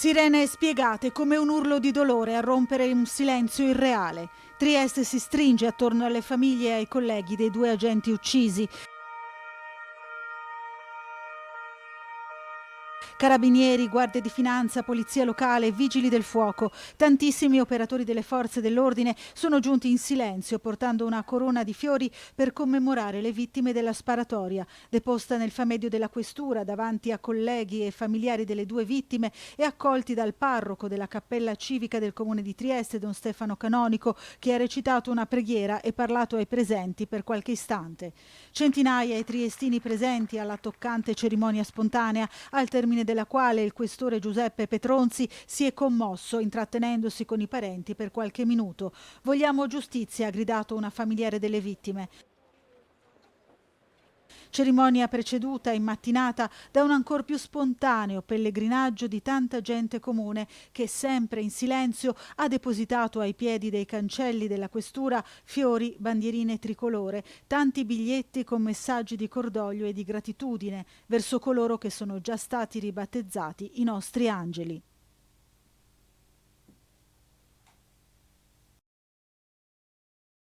Sirene spiegate come un urlo di dolore a rompere un silenzio irreale. Trieste si stringe attorno alle famiglie e ai colleghi dei due agenti uccisi. Carabinieri, guardie di finanza, polizia locale, vigili del fuoco, tantissimi operatori delle forze dell'ordine sono giunti in silenzio portando una corona di fiori per commemorare le vittime della sparatoria, deposta nel famedio della questura davanti a colleghi e familiari delle due vittime e accolti dal parroco della cappella civica del comune di Trieste, don Stefano Canonico, che ha recitato una preghiera e parlato ai presenti per qualche istante. Centinaia i triestini presenti alla toccante cerimonia spontanea, al termine della quale il questore Giuseppe Petronzi si è commosso intrattenendosi con i parenti per qualche minuto. Vogliamo giustizia, ha gridato una familiare delle vittime. Cerimonia preceduta in mattinata da un ancor più spontaneo pellegrinaggio di tanta gente comune che sempre in silenzio ha depositato ai piedi dei cancelli della questura fiori, bandierine tricolore, tanti biglietti con messaggi di cordoglio e di gratitudine verso coloro che sono già stati ribattezzati i nostri angeli.